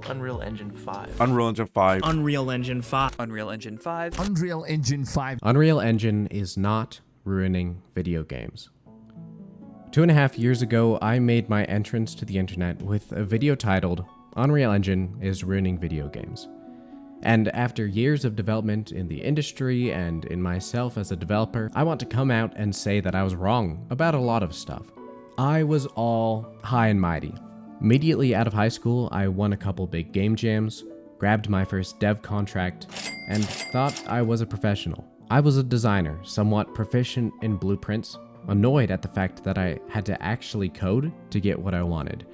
Unreal Engine 5. Unreal Engine 5. Unreal Engine 5. Unreal Engine 5. Unreal Engine 5. Unreal Engine is not ruining video games. 2.5 years ago, I made my entrance to the internet with a video titled, Unreal Engine is Ruining Video Games. And after years of development in the industry and in myself as a developer, I want to come out and say that I was wrong about a lot of stuff. I was all high and mighty. Immediately out of high school, I won a couple big game jams, grabbed my first dev contract, and thought I was a professional. I was a designer, somewhat proficient in blueprints, annoyed at the fact that I had to actually code to get what I wanted.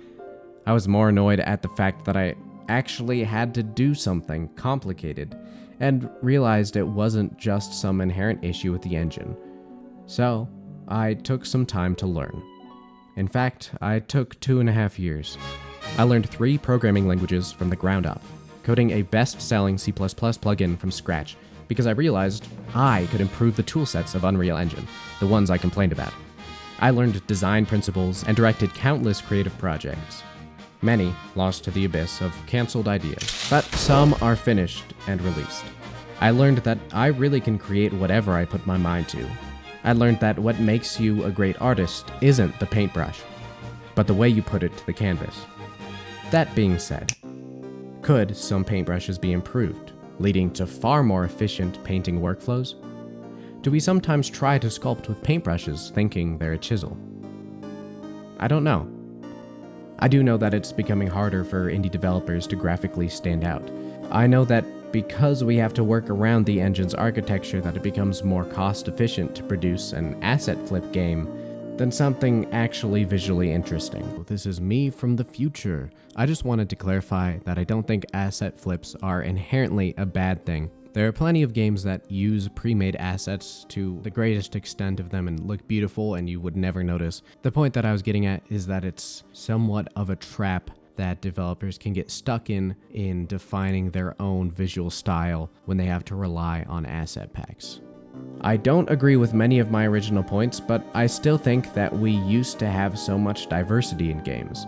I was more annoyed at the fact that I actually had to do something complicated, and realized it wasn't just some inherent issue with the engine. So, I took some time to learn. In fact, I took 2.5 years. I learned 3 programming languages from the ground up, coding a best-selling C++ plugin from scratch, because I realized I could improve the toolsets of Unreal Engine, the ones I complained about. I learned design principles and directed countless creative projects. Many lost to the abyss of cancelled ideas, but some are finished and released. I learned that I really can create whatever I put my mind to. I learned that what makes you a great artist isn't the paintbrush, but the way you put it to the canvas. That being said, could some paintbrushes be improved, leading to far more efficient painting workflows? Do we sometimes try to sculpt with paintbrushes thinking they're a chisel? I don't know. I do know that it's becoming harder for indie developers to graphically stand out. I know that because we have to work around the engine's architecture, that it becomes more cost-efficient to produce an asset flip game than something actually visually interesting. This is me from the future. I just wanted to clarify that I don't think asset flips are inherently a bad thing. There are plenty of games that use pre-made assets to the greatest extent of them and look beautiful and you would never notice. The point that I was getting at is that it's somewhat of a trap that developers can get stuck in defining their own visual style when they have to rely on asset packs. I don't agree with many of my original points, but I still think that we used to have so much diversity in games.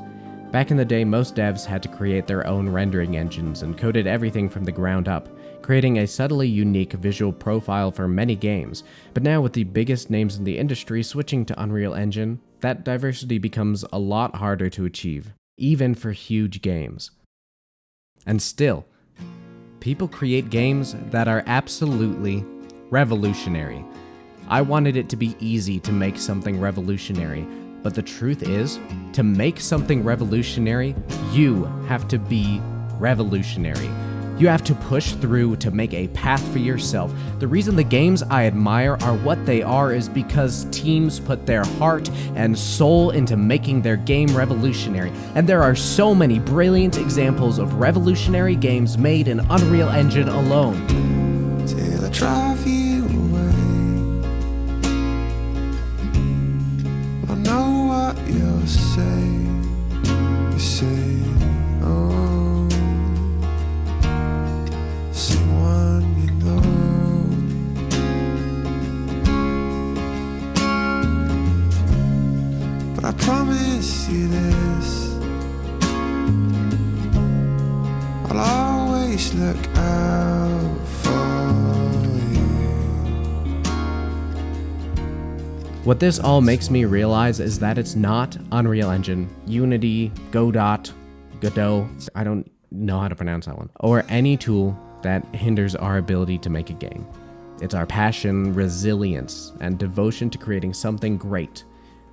Back in the day, most devs had to create their own rendering engines and coded everything from the ground up, creating a subtly unique visual profile for many games. But now with the biggest names in the industry switching to Unreal Engine, that diversity becomes a lot harder to achieve, even for huge games. And still, people create games that are absolutely revolutionary. I wanted it to be easy to make something revolutionary, but the truth is, to make something revolutionary, you have to be revolutionary. You have to push through to make a path for yourself. The reason the games I admire are what they are is because teams put their heart and soul into making their game revolutionary. And there are so many brilliant examples of revolutionary games made in Unreal Engine alone. Till I drive you away. I know what you'll say. You say, oh, someone you know. But I promise you this, I'll always look out for you. What this all makes me realize is that it's not Unreal Engine, Unity, Godot, I don't know how to pronounce that one, or any tool that hinders our ability to make a game. It's our passion, resilience, and devotion to creating something great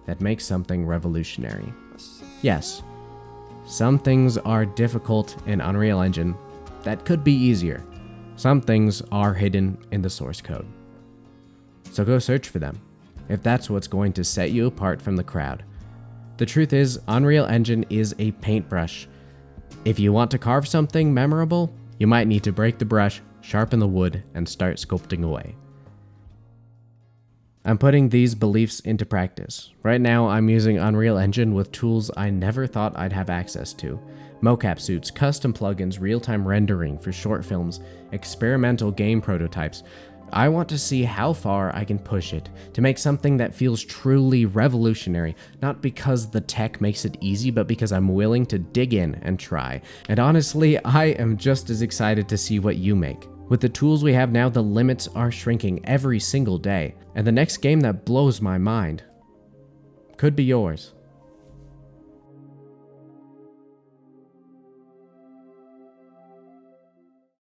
that makes something revolutionary. Yes, some things are difficult in Unreal Engine that could be easier. Some things are hidden in the source code. So go search for them, if that's what's going to set you apart from the crowd. The truth is, Unreal Engine is a paintbrush. If you want to carve something memorable, you might need to break the brush, sharpen the wood, and start sculpting away. I'm putting these beliefs into practice. Right now, I'm using Unreal Engine with tools I never thought I'd have access to. Mocap suits, custom plugins, real-time rendering for short films, experimental game prototypes. I want to see how far I can push it to make something that feels truly revolutionary, not because the tech makes it easy, but because I'm willing to dig in and try. And honestly, I am just as excited to see what you make. With the tools we have now, the limits are shrinking every single day, and the next game that blows my mind could be yours.